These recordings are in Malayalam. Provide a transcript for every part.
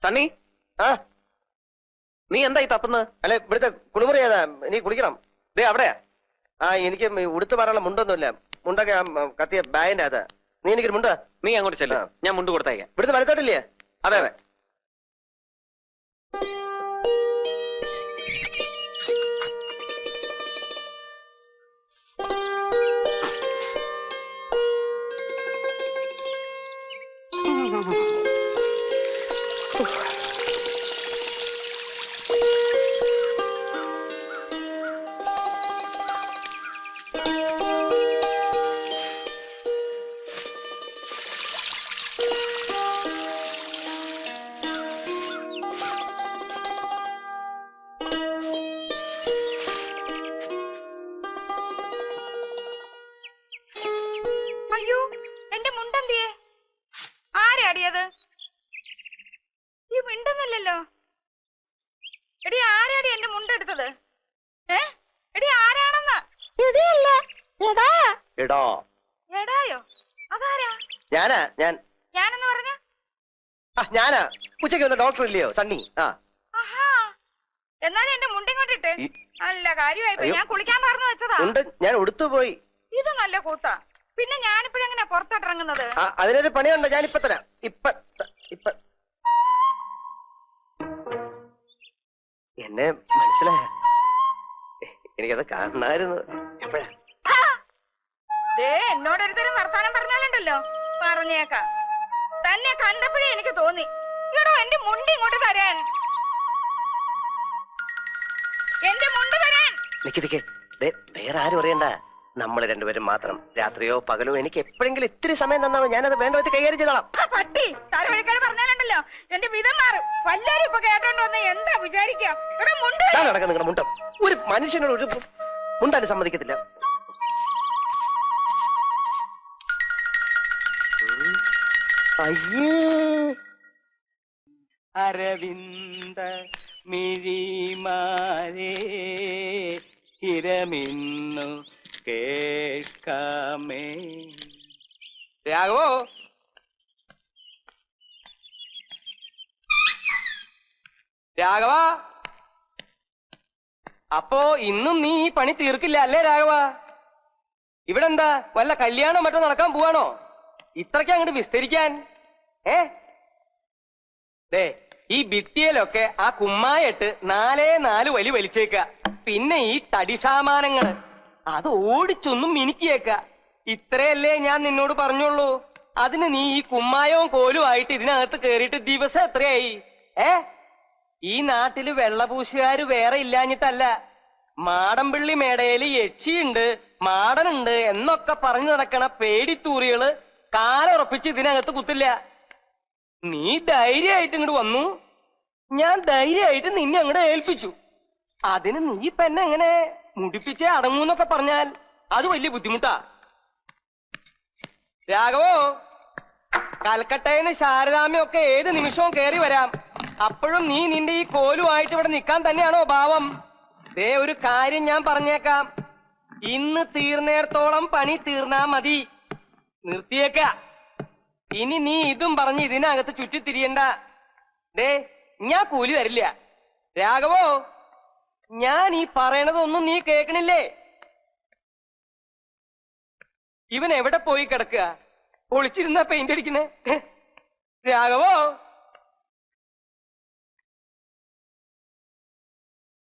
സണ്ണി, ആ നീ എന്താ ഈ തപ്പുന്നത്? അല്ലെ ഇവിടുത്തെ കുളിമുറി ഏതാ? എനിക്ക് കുളിക്കണം. ദേ അവിടെയാ. ആ എനിക്ക് ഉടുത്ത് മാറാനുള്ള മുണ്ടൊന്നുമില്ല. മുണ്ടൊക്കെ കത്തിയ ബാഗിന്റെ അകത്താ. നീ എനിക്കൊരു മുണ്ട. നീ അങ്ങോട്ട് ചെല്ല, ഞാൻ മുണ്ട് കൊടുത്തേക്കാം. ഇവിടുത്തെ വലത്തോട്ടില്ലേ? അതെ അതെ. അയ്യോ, എന്റെ മുണ്ടെന്തിയേ? ആരാടിയത്? ഈ മിണ്ടുന്നില്ലല്ലോ. എടി ആരാടി എന്റെ മുണ്ടെടുത്തത്? എടി ആരാണെന്ന്? എടോ എടായോ? അതാരാ? ഞാനാ. ഞാനെന്ന് പറഞ്ഞ ഞാനാ. ഉച്ചയ്ക്ക് വന്ന ഡോക്ടർ ഇല്ലയോ സണ്ണി? ആഹാ, എന്നാലും എന്റെ മുണ്ടിങ്ങോട്ടിട്ട് നല്ല കാര്യമായി. ഞാൻ കുളിക്കാൻ പറഞ്ഞു വെച്ചതാ. ഉണ്ട്, ഞാൻ ഉടുത്തു പോയി. ഇത് നല്ല കൂത്താ. പിന്നെ ഞാനിപ്പോഴെങ്ങനെ പുറത്തോട്ടിറങ്ങുന്നത്? അതിനൊരു പണിയുണ്ട്, ഞാൻ ഇപ്പൊ തരാം. ഇപ്പൊ എന്നെ മനസ്സിലായ? എനിക്കത് കാണായിരുന്നു. എപ്പോഴാ? എന്നോടൊരുത്തരും വർത്താനം പറഞ്ഞാലുണ്ടല്ലോ, പറഞ്ഞേക്കാം. തന്നെ കണ്ടപ്പോഴേ എനിക്ക് തോന്നി, ഇടോ എന്റെ മുണ്ട് ഇങ്ങോട്ട് തരാൻ. എന്റെ മുണ്ട് തരാൻ. നിക്ക് വേറെ ആരും അറിയണ്ട. നമ്മൾ രണ്ടുപേരും മാത്രം. രാത്രിയോ പകലോ എനിക്ക് എപ്പോഴെങ്കിലും ഇത്തിരി സമയം തന്നാ ഞാനത് വേണ്ട വിധത്തിൽ കൈകാര്യം ചെയ്തോളാം. പട്ടി തലവഴിക്കാട് പറഞ്ഞാലുണ്ടല്ലോ എന്റെ വിധം മാറും. വല്ലാരും ഇപ്പൊ കേട്ടോണ്ട് വന്ന എന്താ വിചാരിക്കാം? ഇവിടെ മുണ്ട് നടക്കുന്ന നിങ്ങളുടെ മുണ്ടം. ഒരു മനുഷ്യനോട് ഒരു മുണ്ടാൻ സമ്മതിക്കത്തില്ല. അയ്യേ, അരവിന്ദ മിഴിമാരേ ഹിരമിന്നു കേൾക്കാമേ. രാഘവോ, രാഘവ, അപ്പോ ഇന്നും നീ ഈ പണി തീർക്കില്ല അല്ലേ രാഘവ? ഇവിടെ എന്താ വല്ല കല്യാണം മറ്റോ നടക്കാൻ പോവാണോ ഇത്രയ്ക്ക് അങ്ങോട്ട് വിസ്തരിക്കാൻ? ദേ ഈ ഭിത്തിയിലൊക്കെ ആ കുമ്മായിട്ട് 4 വലി വലിച്ചേക്ക. പിന്നെ ഈ തടി സാമാനങ്ങള് അത് ഓടിച്ചൊന്നും മിനുക്കിയേക്ക. ഇത്രയല്ലേ ഞാൻ നിന്നോട് പറഞ്ഞുള്ളൂ. അതിന് നീ ഈ കുമ്മായവും കോലും ആയിട്ട് ഇതിനകത്ത് കേറിയിട്ട് ദിവസം എത്രയായി? ഈ നാട്ടില് വെള്ളപൂശുകാര് വേറെ ഇല്ലാഞ്ഞിട്ടല്ല. മാടമ്പിള്ളി മേടയില് യക്ഷിയുണ്ട്, മാടനുണ്ട് എന്നൊക്കെ പറഞ്ഞു നടക്കണ പേടിത്തൂറികള് കാലുറപ്പിച്ച് ഇതിനകത്ത് കുത്തില്ല. നീ ധൈര്യമായിട്ട് ഇങ്ങോട്ട് വന്നു, ഞാൻ ധൈര്യമായിട്ട് നിന്നെ അങ്ങോട്ട് ഏൽപ്പിച്ചു. അതിന് നീ ഇപ്പൊ എന്നെ എങ്ങനെ മുടിപ്പിച്ചേ അടങ്ങൂന്നൊക്കെ പറഞ്ഞാൽ അത് വലിയ ബുദ്ധിമുട്ടാ. രാഘവോ, കൽക്കട്ടയിന്ന് ശാരദാമ്മയൊക്കെ ഏത് നിമിഷവും കയറി വരാം. അപ്പോഴും നീ നിന്റെ ഈ കോലുമായിട്ട് ഇവിടെ നിൽക്കാൻ തന്നെയാണോ ഭാവം? ദേ ഒരു കാര്യം ഞാൻ പറഞ്ഞേക്കാം, ഇന്ന് തീർന്നേടത്തോളം പണി തീർന്നാ മതി. നിർത്തിയേക്ക. ഇനി നീ ഇതും പറഞ്ഞ് ഇതിനകത്ത് ചുറ്റിത്തിരിയണ്ട. ദേ ഞാൻ കൂലി തരില്ല. രാഘവോ, ഞാൻ ഈ പറയണതൊന്നും നീ കേൾക്കണില്ലേ? ഇവൻ എവിടെ പോയി കിടക്കുക? ഒളിച്ചിരുന്ന പെയിന്റ് അടിക്കണേ. രാഘവോ,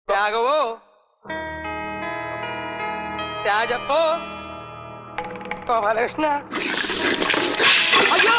രാഘവോ, രാജപ്പോ, ഗോപാലകൃഷ്ണ. അയ്യോ,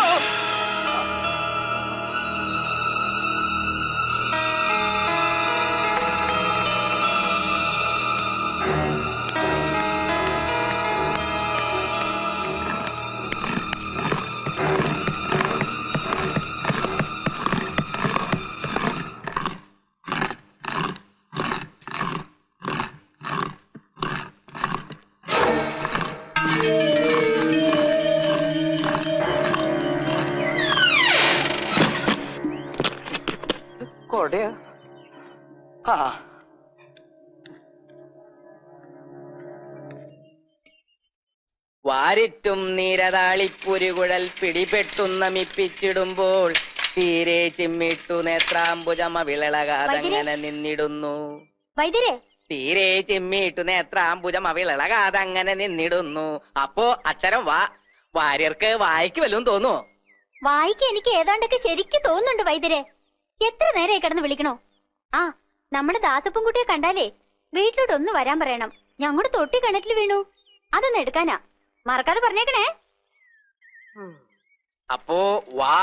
കൊടയോ? വാരിറ്റും നീരതാളിപ്പുരുകുഴൽ പിടിപെട്ടും നമിപ്പിച്ചിടുമ്പോൾ തീരെ ചിമ്മിട്ടു നേത്രാംബുജമ വിളകാതങ്ങനെ നിന്നിടുന്നു. വൈദ്യരെ തീരെ ചിമ്മിട്ടു നേത്രാംബുജമ വിളകാതങ്ങനെ നിന്നിടുന്നു. അപ്പോ അക്ഷരം വാ. വാര്യർക്ക് വായിക്ക് വല്ലതും തോന്നുവോ? വായിക്ക് എനിക്ക് ഏതാണ്ടൊക്കെ ശരിക്കും തോന്നുന്നുണ്ട് വൈദ്യരെ. എത്ര നേരമായി കിടന്ന് വിളിക്കണോ? ആ നമ്മുടെ ദാസപ്പൻകുട്ടിയെ കണ്ടാലേ വീട്ടിലോട്ട് ഒന്ന് വരാൻ പറയണം. ഞങ്ങളുടെ തൊട്ടി കിണറ്റിൽ വീണു, അതൊന്ന് എടുക്കാനാ. മറക്കാതെ പറഞ്ഞേക്കണേ. അപ്പോ വാ.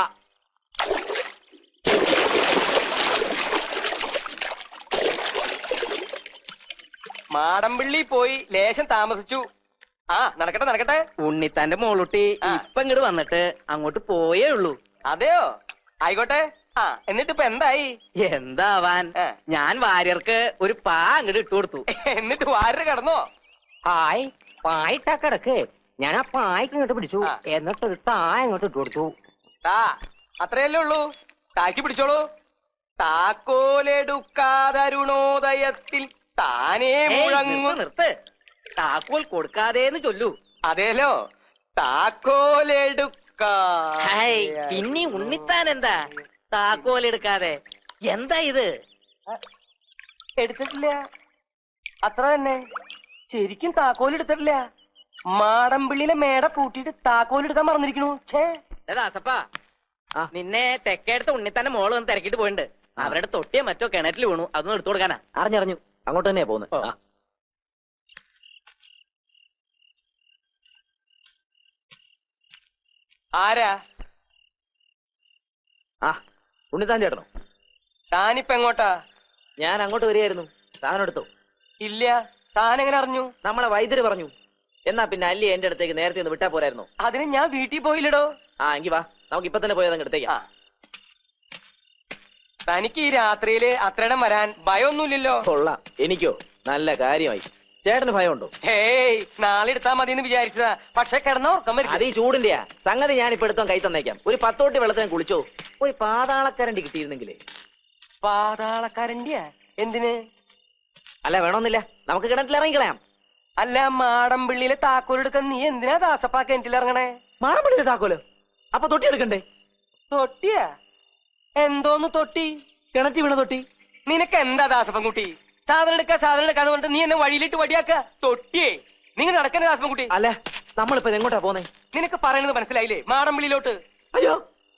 മാടമ്പിള്ളി പോയി ലേശം താമസിച്ചു. ആ നടക്കട്ടെ നടക്കട്ടെ. ഉണ്ണിത്താന്റെ മോളുട്ടി ഇപ്പൊ ഇങ്ങോട്ട് വന്നിട്ട് അങ്ങോട്ട് പോയേ ഉള്ളൂ. അതെയോ? ആയിക്കോട്ടെ. ആ എന്നിട്ട് ഇപ്പൊ എന്തായി? എന്താവാൻ, ഞാൻ വാര്യർക്ക് ഒരു പാ അങ്ങോട്ട് ഇട്ടു കൊടുത്തു. എന്നിട്ട് വാര്യർ കിടന്നോ? ഹായ്, പായിട്ടാ കിടക്ക്. ഞാൻ ആ പായ്ക്ക് ഇങ്ങോട്ട് പിടിച്ചു, എന്നിട്ട് ഒരു താ ഇങ്ങോട്ട് ഇട്ട് കൊടുത്തു. താ അത്രയല്ലേ ഉള്ളൂ. താക്കി പിടിച്ചോളൂ. താക്കോലെടുക്കാതരുണോദയത്തിൽ താനേ മുഴങ്ങു. നിർത്ത്. താക്കോൽ കൊടുക്കാതേന്ന് ചൊല്ലൂ. അതേലോ, താക്കോലെടുക്കാ. പിന്നെ ഉണ്ണിത്താൻ എന്താ താക്കോൽ എടുക്കാതെ? എന്താ ഇത്? എടുത്തിട്ടില്ല, അത്ര തന്നെ. ശരിക്കും താക്കോൽ എടുത്തിട്ടില്ല. മാടമ്പിള്ളിയിലെ മേട പൂട്ടിയിട്ട് താക്കോൽ എടുക്കാൻ മറന്നിരിക്കണു. ദാസപ്പാ, നിന്നെ തെക്കേടുത്ത ഉണ്ണിത്താന്റെ മോള് വന്ന് തിരക്കിട്ട് പോയിട്ടുണ്ട്. അവരുടെ തൊട്ടിയോ മറ്റോ കിണറ്റിൽ വീണു, അതൊന്നും എടുത്തു കൊടുക്കാനാ. അറിഞ്ഞറിഞ്ഞു, അങ്ങോട്ട് തന്നെയാ പോകുന്നത്. ആരാ? ആ ഉണ്ണിത്താൻ ചേട്ടനോ? താനിപ്പ എങ്ങോട്ടാ? ഞാൻ അങ്ങോട്ട് വരികയായിരുന്നു. താൻ എടുത്തോ? ഇല്ല. താൻ എങ്ങനെ അറിഞ്ഞു? നമ്മളെ വൈദ്യര് പറഞ്ഞു. എന്നാ പിന്നെ അല്ലി എന്റെ അടുത്തേക്ക് നേരത്തെ ഒന്ന് വിട്ടാ പോരായിരുന്നോ? അതിന് ഞാൻ വീട്ടിൽ പോയില്ലടോ. ആ എങ്കി വാ, നമുക്ക് ഇപ്പൊ തന്നെ പോയത് അങ്ങ് എടുത്തേക്കാം. തനിക്ക് ഈ രാത്രിയില് അത്രയിടം വരാൻ ഭയമൊന്നുമില്ലല്ലോ? കൊള്ളാം, എനിക്കോ? നല്ല കാര്യമായി. ചേട്ടന് ഭയമുണ്ടോ? ഹേയ്, നാളെ എടുത്താ മതി എന്ന് വിചാരിച്ചതാ. പക്ഷെ കിടന്ന ഉറക്കം വരും. അത് ഈ ചൂടിന്റെയാ സംഗതി. ഞാൻ ഇപ്പൊ എടുത്തോ കൈ തന്നേക്കാം. ഒരു 10 തൊട്ടി വെള്ളത്തിന് കുളിച്ചോ. ഒരു പാതാളക്കരണ്ടി കിട്ടിയിരുന്നെങ്കിലേ. പാതാളക്കാരൻ്റെയാ? എന്തിന്? അല്ല വേണമെന്നില്ല, നമുക്ക് കിണറ്റിൽ ഇറങ്ങിക്കളയാം. അല്ല, മാടമ്പിള്ളിയിലെ താക്കോലെടുക്കാൻ നീ എന്തിനാ ദാസപ്പാ കിണറ്റിൽ ഇറങ്ങണേ? മാടമ്പിള്ളിയിലെ താക്കോലോ? അപ്പൊ തൊട്ടി എടുക്കണ്ടേ? തൊട്ടിയാ? എന്തോന്ന് തൊട്ടി? കിണറ്റി വീണ തൊട്ടി. നിനക്ക് എന്താ ദാസപ്പൻകുട്ടി? സാധനം എടുക്കാന്ന് പറഞ്ഞിട്ട് നീ എന്നെ വഴിയിലിട്ട് വടിയാക്ക. തൊട്ടിയേ നിങ്ങൾ നടക്കണേ ദാസപ്പൻകുട്ടി. അല്ല, നമ്മളിപ്പോ എങ്ങോട്ടാ പോന്നെ? നിനക്ക് പറയുന്നത് മനസ്സിലായില്ലേ? മാടമ്പിള്ളിയിലോട്ട്. അയ്യോ,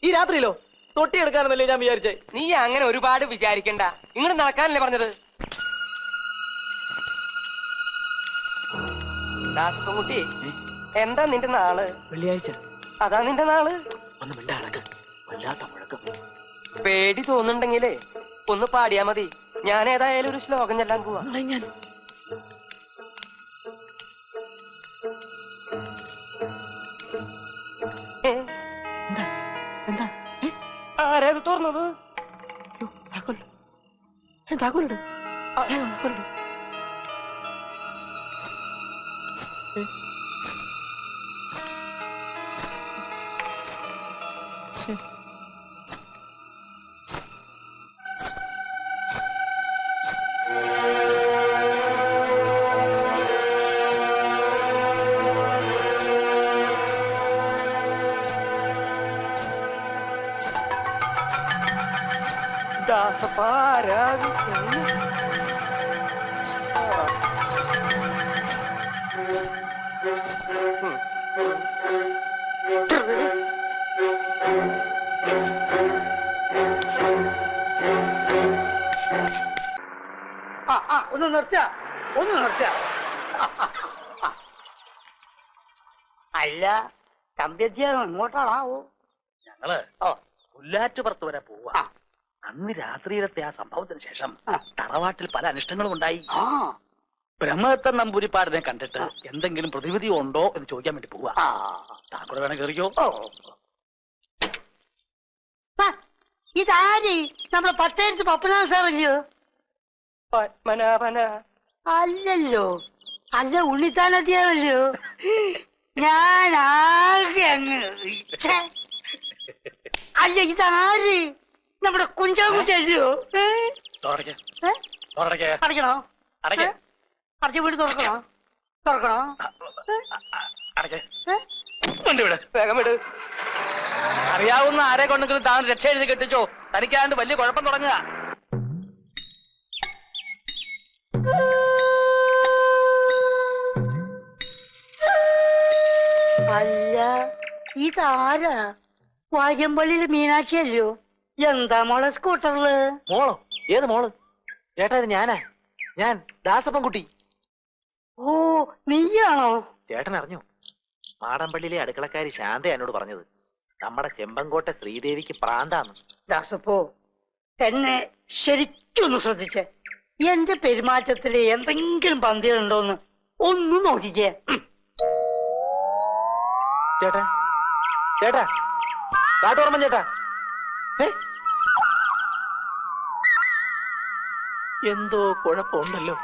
ഈ രാത്രിയിലോ? തൊട്ടി എടുക്കാനെന്നല്ലേ ഞാൻ വിചാരിച്ചേ. നീ അങ്ങനെ ഒരുപാട് വിചാരിക്കണ്ട. ഇങ്ങോട്ട് നടക്കാനല്ലേ പറഞ്ഞത്? ദാസപ്പൻകുട്ടി, എന്താ നിന്റെ നാള്? വെള്ളിയാഴ്ച. അതാ നിന്റെ നാള്? ഒന്ന് മിണ്ടാടക്ക്, വല്ലാത്ത മുഴക്കം. പേടി തോന്നുന്നുണ്ടെങ്കിലേ ഒന്ന് പാടിയാ മതി. ഞാൻ ഏതായാലും ഒരു ശ്ലോകം ചെല്ലാൻ പോവാ. ഞാൻ എന്താ ആരാ ഇത് തുറന്നത്? താക്കോലിട്. ഒന്ന് നിർത്ത. അല്ല, തമ്പ്യത്തിയാണോ? ഇങ്ങോട്ടാണാവോ? ഞങ്ങള് പുല്ലാറ്റുപുറത്ത് വരെ പോവാ. അന്ന് രാത്രിയിലത്തെ ആ സംഭവത്തിന് ശേഷം തറവാട്ടിൽ പല അനിഷ്ടങ്ങളും ഉണ്ടായി. ബ്രഹ്മദത്തൻ നമ്പൂരിപ്പാടിനെ കണ്ടിട്ട് എന്തെങ്കിലും പ്രതിവിധി ഉണ്ടോ എന്ന് ചോദിക്കാൻ വേണ്ടി പോവാ. താങ്കൂടെ വേണം കയറിയോ? ഇതാര്? നമ്മുടെ പട്ടേരത്ത് പപ്പനാഥ സാറല്ലയോ? പത്മനാഭന? അല്ലല്ലോ. അല്ല, ഉണ്ണിത്താനത്തിയാണല്ലോ. ഞാൻ ആകെ അങ്ങ്. അല്ല, ഇതാര്? നമ്മുടെ കുഞ്ചാകുട്ടിയല്ലയോ? അടയ്ക്കണോ? അടച്ച വീട് തുറക്കണോ? വേഗം വിട്. അറിയാവുന്ന ആരെ കൊണ്ടെങ്കിലും താൻ രക്ഷ എഴുതി കെട്ടിച്ചോ. തനിക്കാണ്ട് വലിയ കുഴപ്പം തുടങ്ങുക. അല്ല ഇതാരാ? വാര്യമ്പള്ളിയില് മീനാക്ഷിയല്ലോ. എന്താ മോളെ സ്കൂട്ടറില്? മോളോ? ഏത് മോള്? ചേട്ടാ ഇത് ഞാനാ. ഞാൻ ദാസപ്പൻകുട്ടി. ഓ നീയാണോ? ചേട്ടൻ അറിഞ്ഞു? മാടമ്പള്ളിയിലെ അടുക്കളക്കാരി ശാന്ത എന്നോട് പറഞ്ഞത് നമ്മുടെ ചെമ്പങ്കോട്ടെ ശ്രീദേവിക്ക് പ്രാന്താന്ന്. ദാസപ്പോ എന്നെ ശരിക്കൊന്ന് ശ്രദ്ധിച്ചേ. എന്റെ പെരുമാറ്റത്തില് എന്തെങ്കിലും പന്തികളുണ്ടോന്ന് ഒന്നും നോക്കിക്കേ. ചേട്ടാ ചേട്ടാ കാട്ടോർമ്മൻ ചേട്ടാ, എന്തോ കുഴപ്പമുണ്ടല്ലോ.